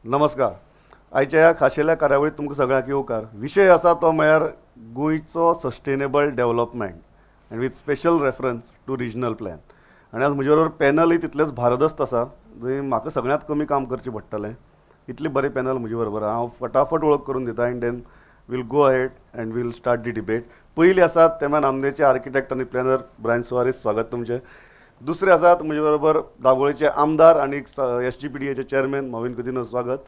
नमस्कार. आयच्या ह्या खाशेल्या कार्यावळीत तुमकां सगळ्यांक येवकार. विशय आसा तो म्हळ्यार गोंयचो सस्टेनेबल डेव्हलपमेंट आनी with special reference to regional plan. आनी आज म्हजे बरोबर पॅनलय तितलेच भारदस्त आसा, जंय म्हाका सगळ्यांत कमी काम करचें पडटलें. इतले बरें पॅनल म्हजे बरोबर हांव फटाफट वळख करून दिता and then we'll go ahead and we'll start the debate. पयलीं आसात तेमा नामनेचे आर्किटेक्ट आनी प्लॅनर ब्रायन सुवारीस, स्वागत तुमचें. दुसरे आसात म्हजे बरोबर दाबोळेचे आमदार आनी SGPDAचे चेअरमॅन मॉविन कुदिनो, स्वागत.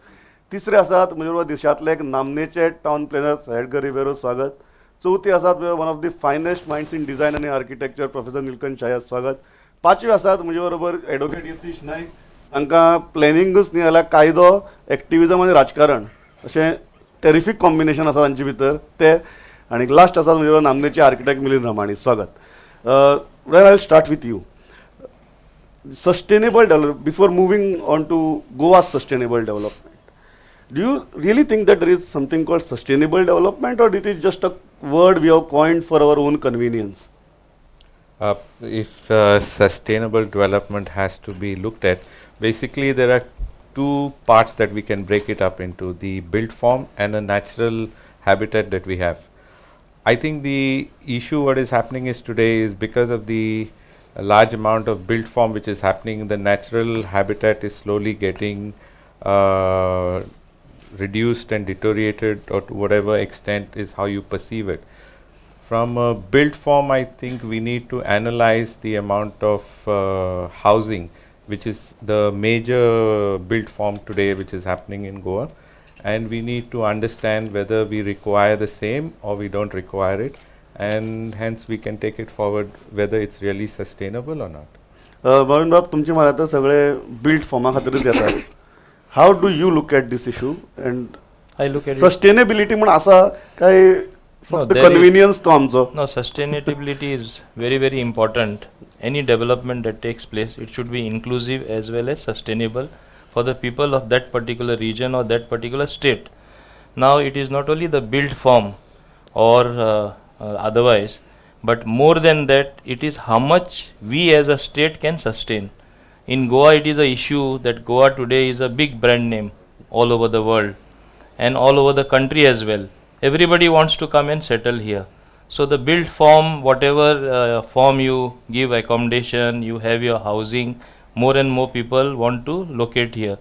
तिसरे आसात म्हजे बरोबर देशांतले एक नामनेचे टावन प्लॅनर एडगर रिवेरो, स्वागत. चौथी आसात one of the finest minds in design आनी आर्किटेक्चर प्रोफेसर निलकंठ शायत, स्वागत. पांचवे आसात म्हजे बरोबर एडवोकेट यतीश नायक, तांकां प्लॅनिंगूच न्ही जाल्यार कायदो, एक्टिविजम आनी राजकारण अशें टेरिफीक कॉम्बिनेशन आसा तांचे भितर ते. आनी लास्ट आसात म्हजे बरोबर नामनेचे आर्किटेक्ट मिलिंद रामाणी, स्वागत. I will start with you. Sustainable development, before moving on to Goa's sustainable development, do you really think that there is something called sustainable development, or it is just a word we have coined for our own convenience? If sustainable development has to be looked at, basically there are two parts that we can break it up into: the built form and a natural habitat that we have. I think the issue what is happening is today is because of the a large amount of built form which is happening, the natural habitat is slowly getting reduced and deteriorated, or to whatever extent is how you perceive it. From a built form, I think we need to analyze the amount of housing which is the major built form today which is happening in Goa, and we need to understand whether we require the same or we don't require it, and hence we can take it forward whether it's really sustainable or not. Bhavin बाब, तुमचे मला आता सगळे built फॉर्मा खातीरच येतात. How do you look at this issue and I look at sustainability म्हण आसा काय फक्त there कन्व्हिनियन्स तो आमचो? No, sustainability is very, very important. Any development that takes place, it should be inclusive as well as sustainable for the people of that particular region or that particular state. Now, it is not only the built form or otherwise, but more than that, it is how much we as a state can sustain. In Goa, it is a issue that Goa today is a big brand name all over the world and all over the country as well. Everybody wants to come and settle here. So the built form, whatever form you give accommodation, you have your housing, more and more people want to locate here.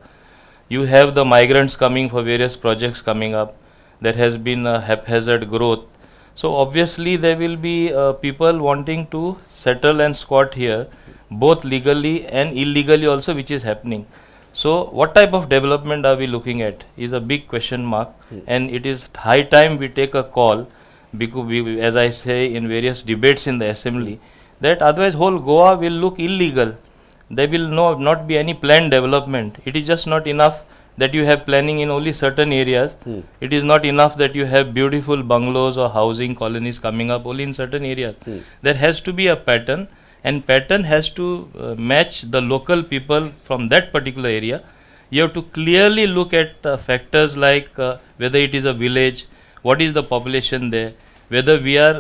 You have the migrants coming for various projects coming up. There has been a haphazard growth. So obviously there will be people wanting to settle and squat here, both legally and illegally also, which is happening. So what type of development are we looking at is a big question mark, and it is high time we take a call, because we, as I say in various debates in the assembly, that otherwise whole Goa will look illegal. There will not be any planned development. It is just not enough that you have planning in only certain areas. It is not enough that you have beautiful bungalows or housing colonies coming up only in certain areas. There has to be a pattern, and pattern has to match the local people from that particular area. You have to clearly look at factors like whether it is a village, what is the population there, whether we are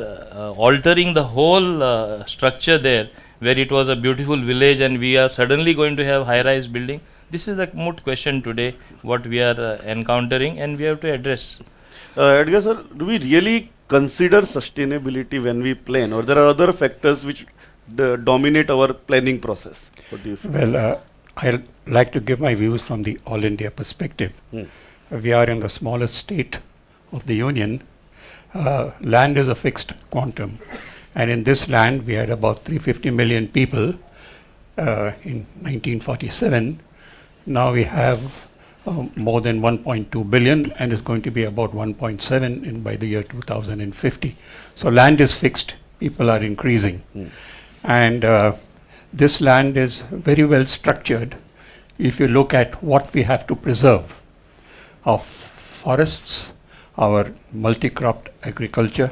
altering the whole structure there, where it was a beautiful village and we are suddenly going to have high-rise building. This is a moot question today, what we are encountering, and we have to address. Edgar sir, do we really consider sustainability when we plan, or there are other factors which dominate our planning process? What do you feel? Well, I'd like to give my views from the All India perspective. We are in the smallest state of the Union. Land is a fixed quantum, and in this land we had about 350 million people in 1947. Now we have more than 1.2 billion, and is going to be about 1.7 by the year 2050. So land is fixed, people are increasing. And this land is very well structured if you look at what we have to preserve: our forests, our multi-cropped agriculture,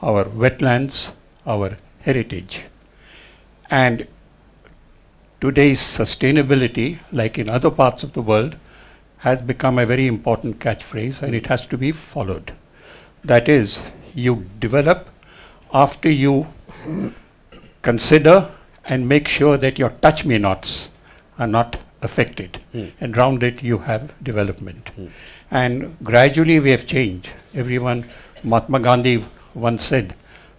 our wetlands, our heritage. And today's sustainability, like in other parts of the world, has become a very important catchphrase, and it has to be followed. That is, you develop after you consider and make sure that your touch-me-nots are not affected, and around it you have development. And gradually we have changed. Mahatma Gandhi once said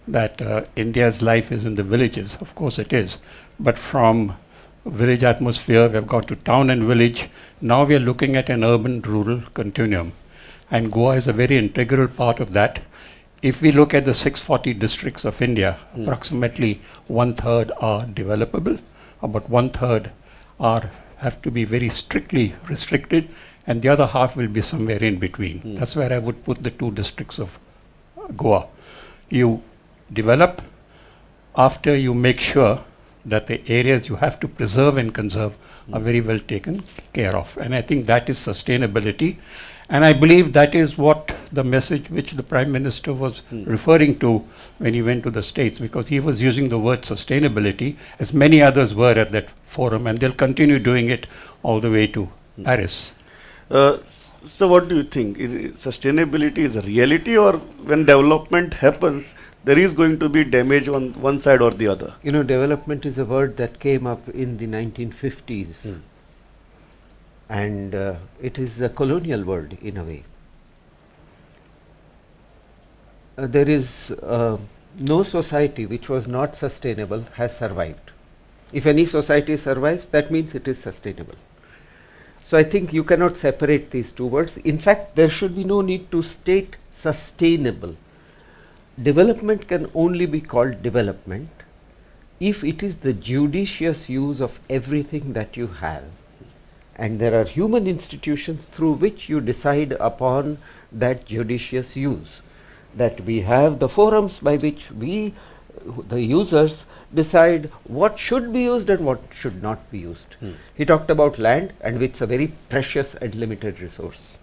that India's life is in the villages. Of course it is, but from village atmosphere we have got to town and village. Now we are looking at an urban-rural continuum, and Goa is a very integral part of that. If we look at the 640 districts of India, approximately 1/3 are developable, about 1/3 have to be very strictly restricted, and the other half will be somewhere in between. That's where I would put the 2 districts of Goa. You develop after you make sure that the areas you have to preserve and conserve are very well taken care of. And I think that is sustainability. And I believe that is what the message which the Prime Minister was referring to when he went to the States, because he was using the word sustainability, as many others were at that forum, and they'll continue doing it all the way to Paris. So what do you think? Sustainability is a reality, or when development happens, there is going to be damage on one side or the other? You know, development is a word that came up in the 1950s. And it is a colonial word in a way. There is no society which was not sustainable has survived. If any society survives, that means it is sustainable. So I think you cannot separate these 2 words. In fact, there should be no need to state sustainable. Development can only be called development if it is the judicious use of everything that you have. And there are human institutions through which you decide upon that judicious use. That we have the forums by which we, the users, decide what should be used and what should not be used. He talked about land, and which is a very precious and limited resource.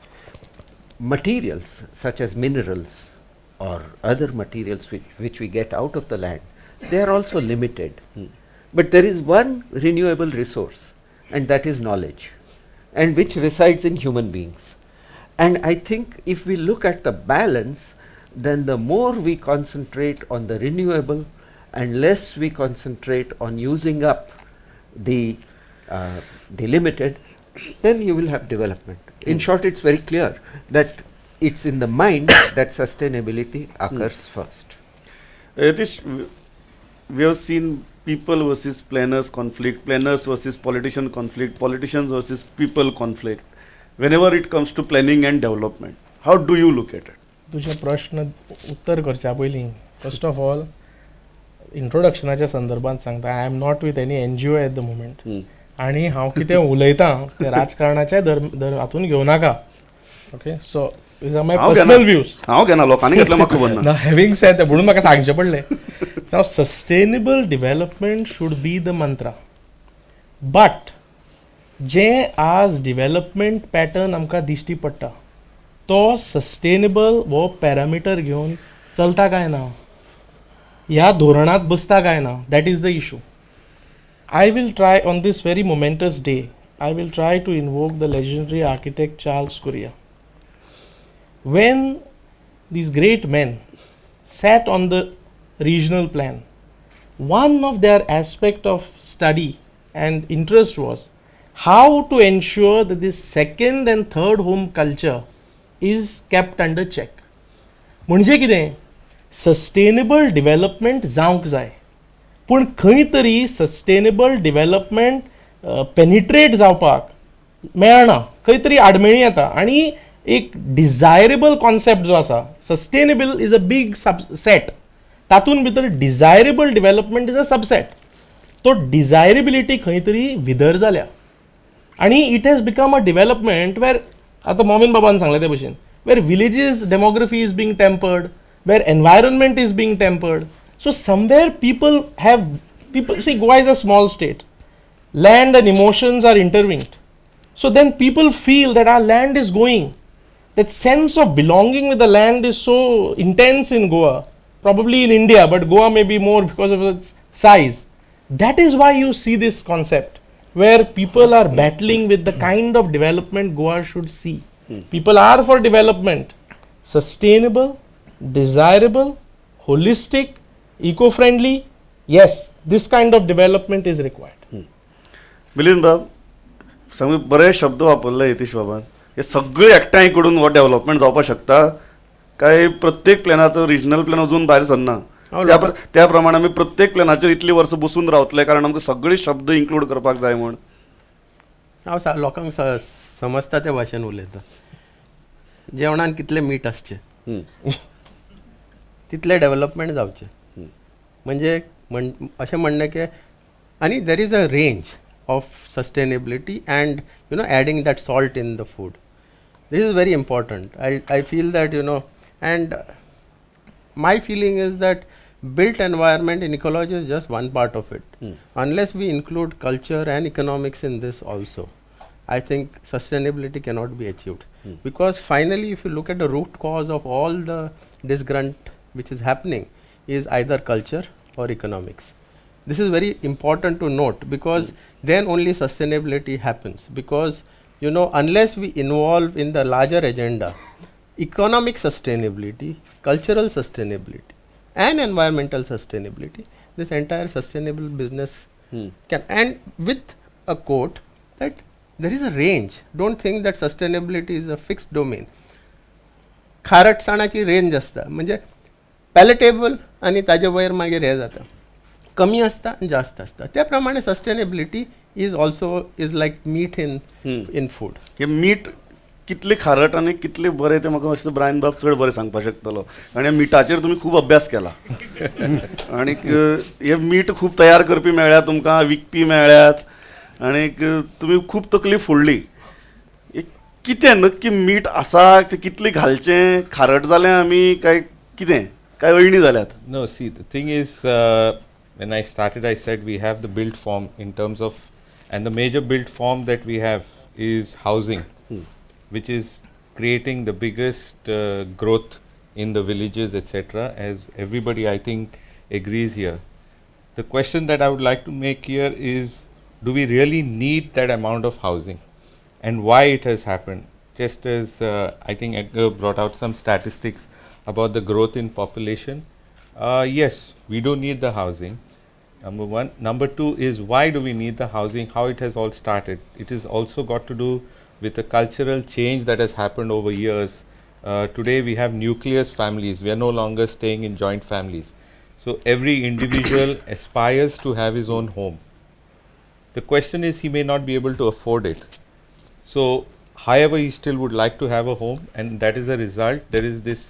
Materials such as minerals or other materials which we get out of the land, they are also limited. But there is one renewable resource, and that is knowledge, and which resides in human beings. And I think if we look at the balance, then the more we concentrate on the renewable and less we concentrate on using up the limited, then you will have development. In short, it's very clear that it's in the mind that sustainability occurs first. We have seen people versus planners conflict, planners versus politician conflict, politicians versus people conflict, whenever it comes to planning and development. How do you look at it? तुझे प्रश्न उत्तर करच्या पयलीं first of all इंट्रोडक्शनाच्या संदर्भात सांगता I am not with any NGO at the moment, आनी हांव कितें उलयतां तें राजकारणाच्या हातून घेवं नाका. Okay, so these are my personal views. हांव घेना, लोकांनी घेतलं म्हाका खबर ना. Now having said that, म्हणून म्हाका सांगचें पडलें. Now sustainable development should be the mantra, but जे आज development pattern आमकां दिश्टी पडटा तो सस्टेनेबल वो पॅरामिटर घेवन चलता काय ना, ह्या धोरणात बसता काय ना, that is the issue. I will try on this very momentous day, I will try to invoke the legendary architect Charles Correa. When these great men sat on the regional plan, one of their aspect of study and interest was how to ensure that this second and third home culture is kept under check. म्हणजे कितें, sustainable development जावंक जाय, पूण खंय तरी sustainable development penetrate जावपाक मेळना, खंय तरी आडमेळी येता. आनी एक डिझायरेबल कॉन्सेप्ट जो आसा, सस्टेनेबल इज अ बीग सबसेट, तातूंत भितर desirable development is a subset. तो डिझायरेबिलिटी खंय तरी विदर जाल्या, आनी it has become a development where, आतां मोमीन बाबान सांगलें ते भशेन, where villages demography is being tampered, where environment is being tampered. So somewhere people see, Goa is a small state, land and emotions are interlinked. So then people feel that our land is going, that sense of belonging with the land is so intense in Goa, probably in India, but Goa may be more because of its size. That is why you see this concept where people are battling with the kind of development Goa should see. People are for development, sustainable, desirable, holistic, eco-friendly. Yes, this kind of development is required. Milind Bab, सगळे बरे शब्द वापरले यतीश बाबान. हे सगळे एकठांय करून हो development जावपाक शकता काय प्रत्येक प्लॅनात रिजनल प्लॅन अजून भायर सरना? त्या प्रमाणे आमी प्रत्येक प्लॅनाचेर इतली वर्सां बसून रावतले कारण आमकां सगळे शब्द इन्क्लूड करपाक जाय म्हण. हांव लोकांक समजता त्या भाशेन उलयता. जेवणान कितले मीठ आसचें तितले डेव्हलपमेंट जावचें म्हणजे अशें म्हणणें की आनी there is a range of sustainability and adding that salt in the food. This is very important. I feel that, and my feeling is that built environment in ecology is just one part of it. Unless we include culture and economics in this also, I think sustainability cannot be achieved. Because finally, if you look at the root cause of all the disgrunt which is happening is either culture or economics. This is very important to note because then only sustainability happens. Because unless we involve in the larger agenda, economic sustainability, cultural sustainability, and environmental sustainability, this entire sustainable business can, and with a quote that there is a range. Don't think that sustainability is a fixed domain. खारटसाणाची range आसता म्हणजे palatable आनी ताजे वयर मागीर हे जाता कमी आसता आनी जास्त आसता. त्या प्रमाणे sustainability is also is like मीठ इन फूड. हे मीठ कितले खारट आनी कितले बरें तें म्हाका दिसता ब्रायन बाब चड बरें सांगपाक शकतलो. आनी मिठाचेर तुमी खूब अभ्यास केला आनीक हे मीठ खूब तयार करपी मेळ्ळ्यात तुमकां, विकपी मेळ्ळ्यात आनीक तुमी खूब तकली फोडली. कितें नक्की मीठ आसा तें कितलें घालचें, खारट जालें आमी काय कितें, काय अळणी जाल्यात? No, see, the thing is, when I started, I said we have the built form in terms of, and the major built form that we have is housing, which is creating the biggest growth in the villages, etc. As everybody, I think, agrees here. The question that I would like to make here is, do we really need that amount of housing? And why it has happened? Just as I think Edgar brought out some statistics about the growth in population. Yes, we do need the housing. Number one. Number two is, why do we need the housing? How it has all started? It has also got to do with the cultural change that has happened over years. Today we have nuclear families. We are no longer staying in joint families. So every individual aspires to have his own home. The question is, he may not be able to afford it. So, however, he still would like to have a home, and that is a result. There is this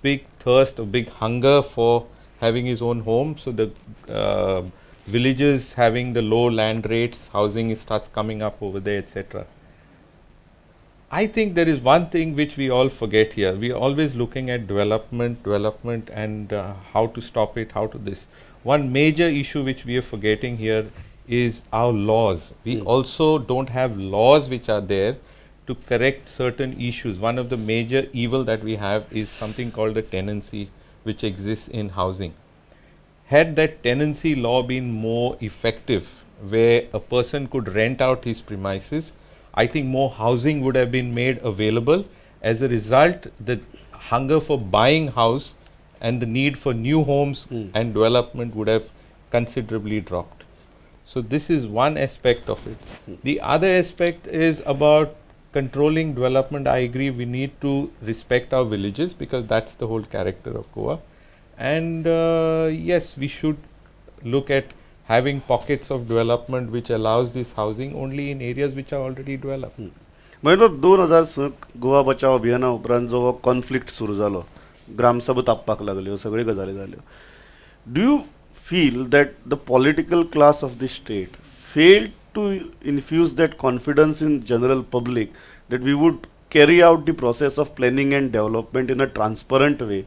big thirst, a big hunger for having his own home. So, the villages having the low land rates, housing starts coming up over there, etc. I think there is one thing which we all forget here. We are always looking at development and how to stop it, how to this. One major issue which we are forgetting here is our laws. We also don't have laws which are there to correct certain issues. One of the major evil that we have is something called a tenancy which exists in housing. Had that tenancy law been more effective, where a person could rent out his premises, I think more housing would have been made available. As a result, the hunger for buying house and the need for new homes and development would have considerably dropped. So this is one aspect of it. The other aspect is about controlling development. I agree, we need to respect our villages because that's the whole character of Goa. And yes, we should look at having pockets of development which allows this housing only in areas which are already developed. म्हणजे 2006 गोवा बचाव अभियाना उपरांत जो conflict सुरू जालो, ग्रामसभा तापपाक लागल्यो, सगळी गजाली जाल्यो. Do you feel that the political class of the state failed to infuse that confidence in general public that we would carry out the process of planning and development in a transparent way